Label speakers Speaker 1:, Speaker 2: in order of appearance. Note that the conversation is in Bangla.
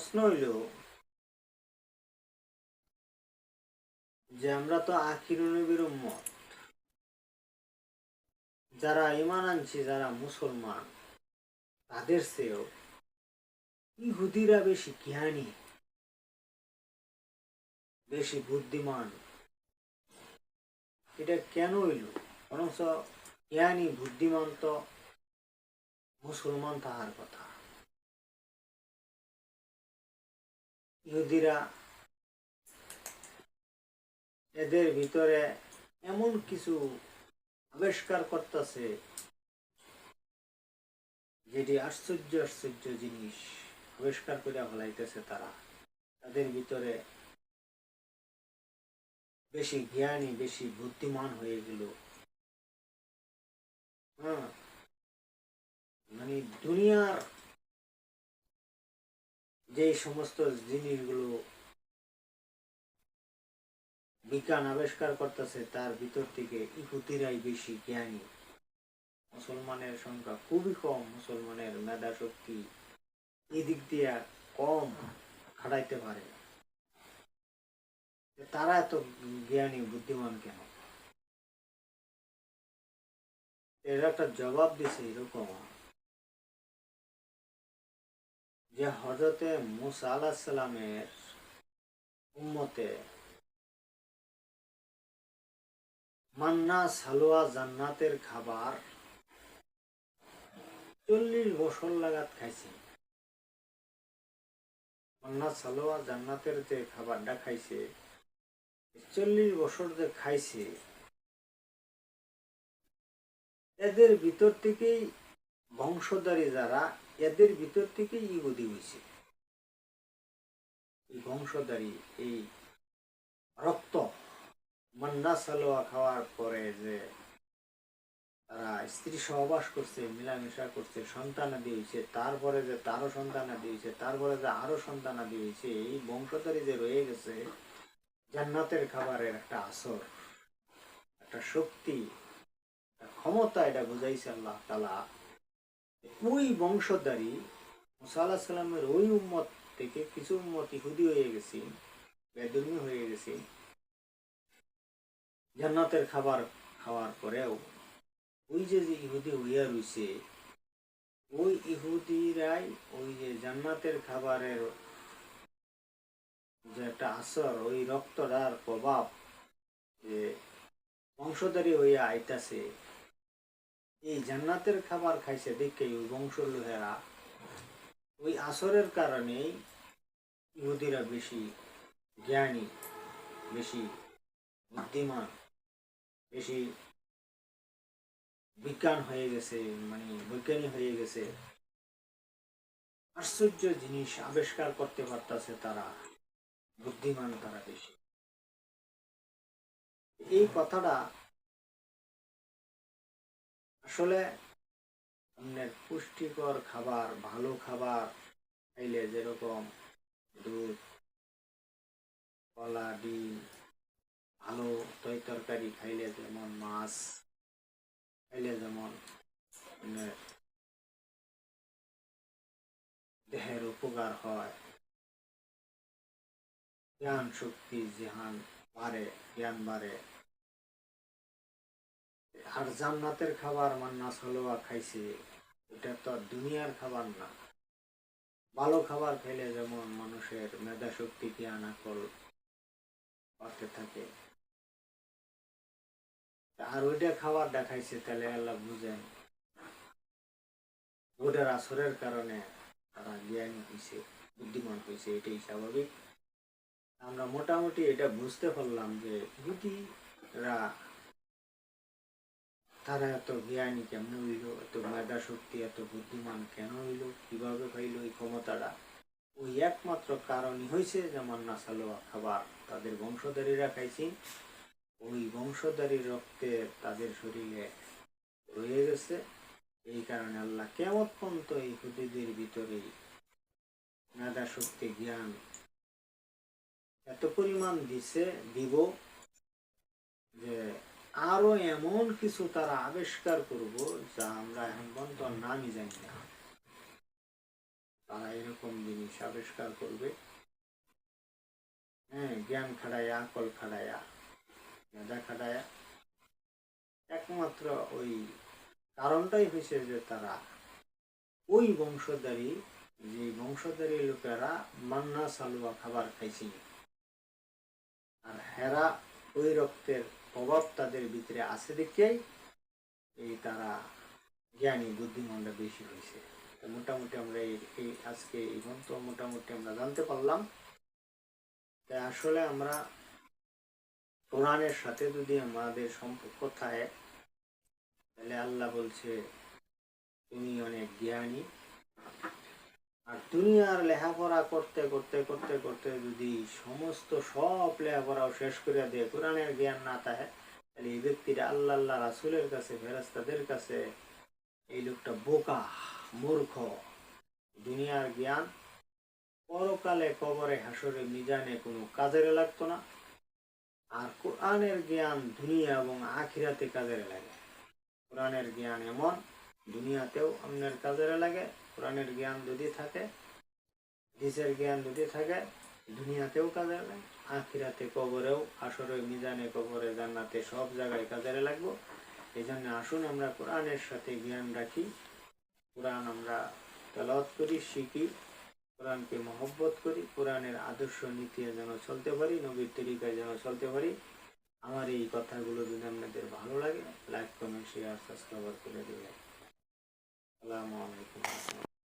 Speaker 1: প্রশ্ন হইল যে আমরা তো আখির নবীর উম্মত, যারা ঈমান আনছি, যারা মুসলমান, তাদের চেয়েও ইহুদিরা বেশি জ্ঞানী, বেশি বুদ্ধিমান। এটা কেন হইল? বরঞ্চ জ্ঞানী বুদ্ধিমান তো মুসলমান তাহার কথা। ইহুদিরা এদের ভিতরে এমন কিছু আবিষ্কার করতেছে যেটি আশ্চর্য আশ্চর্য জিনিস আবিষ্কার করে ফেলাইতেছে। তারা তাদের ভিতরে বেশি জ্ঞানী, বেশি বুদ্ধিমান হয়ে গেল। হ্যাঁ, মানে দুনিয়ার যে সমস্ত জিনিসগুলো বিজ্ঞান আবিষ্কার করতেছে তার ভিতর থেকে ইহুদিরাই বেশি জ্ঞানী। মুসলমানের সংখ্যা খুবই কম, মুসলমানের মেধা শক্তি এদিক দিয়ে কম খাটাইতে পারে। তারা এত জ্ঞানী বুদ্ধিমান কেন? এর একটা জবাব দিছে এরকম যে হযরতে মুসা আলাইহিস সালামের উম্মতে মান্না সালোয়া জান্নাতের খাবার 40 বছর লাগাত খাইছে। মান্না সালোয়া জান্নাতের যে খাবারটা খাইছে, 40 বছর যে খাইছে, এদের ভিতর থেকেই বংশধারী যারা, এদের ভিতর থেকেই ইহুদি হয়েছে। এই বংশধারী, এই রক্ত মান্না সালোয়া খাওয়ার পরে যে তারা স্ত্রী সহবাস করছে, মিলামেশা করছে, সন্তানাদি হয়েছে, তারপরে যে তারও সন্তানাদি হয়েছে, তারপরে যে আরো সন্তানাদি হয়েছে, এই বংশধারী যে রয়ে গেছে, জান্নাতের খাবারের একটা আসর, একটা শক্তি, একটা ক্ষমতা, এটা বুঝাইছে আল্লাহ তাআলা। ওই বংশধারী মুসা আলাইহিস সালামের ওই উম্মত থেকে কিছু উম্মত ইহুদি হয়ে গেছে, বেদুইন হয়ে গেছে। জান্নাতের খাবার খাওয়ার পরেও ওই যে যে ইহুদি হইয়া রইছে, ওই ইহুদিরাই ওই যে জান্নাতের খাবারের যে একটা আসর, ওই রক্তটার প্রভাব যে বংশধারী হইয়া আইতাছে, এই জান্নাতের খাবার খাইছে দেখে ওই বংশ লোহেরা, ওই আসরের কারণেই ইহুদিরা বেশি জ্ঞানী, বেশি বুদ্ধিমান, বেশি বিজ্ঞান হয়ে গেছে, মানে বৈজ্ঞানিক হয়ে গেছে। আশ্চর্য জিনিস আবিষ্কার করতে পারতেছে তারা, বুদ্ধিমান তারা বেশি। এই কথাটা আসলে আপনার পুষ্টিকর খাবার, ভালো খাবার খাইলে যেরকম দুধ, কলা, ডিম, ভালো তরকারি খাইলে, যেমন মাছ খাইলে যেমন আপনার দেহের উপকার হয়, জ্ঞান শক্তি জ্ঞান বাড়ে, জ্ঞান বাড়ে। আর জান্নাতের খাবার মান্না সালোয়া খাইছে, এটা তো দুনিয়ার খাবার না। ভালো খাবার খেলে যেমন মানুষের মেধা শক্তি, জ্ঞান আকল বাড়তে থাকে, আর ওইটা খাবার দেখাইছে, তাহলে আল্লাহ বুঝেন ওটার আসরের কারণে তারা জ্ঞানী হয়েছে, বুদ্ধিমান হয়েছে, এটাই স্বাভাবিক। আমরা মোটামুটি এটা বুঝতে পারলাম যে ইহুদিরা তারা এত জ্ঞানী কেমন হইল, এত মেধা শক্তি, এত বুদ্ধিমান কেন হইল, কিভাবে পাইল এই ক্ষমতাটা? ওই একমাত্র কারণই হয়েছে যে মান্না সালোয়া খাবার তাদের বংশধারীরা খাইছে, ওই বংশধারীর রক্তে তাদের শরীরে রয়ে গেছে। এই কারণে আল্লাহ কিয়ামত পর্যন্ত এই ইহুদিদের ভিতরে মেধা শক্তি, জ্ঞান এত পরিমাণ দিছে, দিব, যে আরো এমন কিছু তারা আবিষ্কার করব যা আমরা এখন পর্যন্ত নামই জানি না। তারা এরকম জিনিস আবিষ্কার করবে। হ্যাঁ, জ্ঞান খাড়াইয়া, আকল খাড়াইয়া, মেধা খাড়াইয়া। একমাত্র ওই কারণটাই হয়েছে যে তারা ওই বংশধারী, যে বংশধারী লোকেরা মান্না সালুয়া খাবার খাইছে, আর হেরা ওই রক্তের প্রভাব তাদের ভিতরে আছে দেখেই এই তারা জ্ঞানী বুদ্ধিমানরা বেশি হয়েছে। মোটামুটি আমরা এই আজকে এই পর্যন্ত মোটামুটি আমরা জানতে পারলাম। তাই আসলে আমরা কোরআনের সাথে যদি আমাদের সম্পর্ক থাকে, তাহলে আল্লাহ বলছে তুমি অনেক জ্ঞানী। আর দুনিয়ার লেখাপড়া করতে করতে করতে করতে যদি সমস্ত সব লেখাপড়াও শেষ করে দিয়ে কোরআনের জ্ঞান না থাকে, তাহলে এই ব্যক্তিটা আল্লাহ রাসূলের কাছে, ফেরেশতাদের কাছে এই লোকটা বোকা, মূর্খ। দুনিয়ার জ্ঞান পরকালে, কবরে, হাসরে, মিজানে কোনো কাজের লাগতো না। আর কোরআনের জ্ঞান দুনিয়া এবং আখিরাতে কাজের লাগে। কোরআনের জ্ঞান এমন, দুনিয়াতেও অন্যের কাজের লাগে। কোরআনের জ্ঞান যদি থাকে, হাদিসের জ্ঞান যদি থাকে, দুনিয়াতেও কাজে লাগে, আখিরাতে, কবরেও, হাসরে, মিজানে, কবরে, জান্নাতে, সব জায়গায় কাজে লাগবো। এই জন্য আসুন আমরা কোরআনের সাথে জ্ঞান রাখি, কোরআন আমরা তেলাওয়াত করি, শিখি, কোরআনকে মহব্বত করি, কোরআনের আদর্শ নীতি যেন চলতে পারি, নবীর তরিকায় যেন চলতে পারি। আমার এই কথাগুলো যদি আপনাদের ভালো লাগে, লাইক, কমেন্ট, শেয়ার, সাবস্ক্রাইব করে দেবেন। আসসালামু আলাইকুম।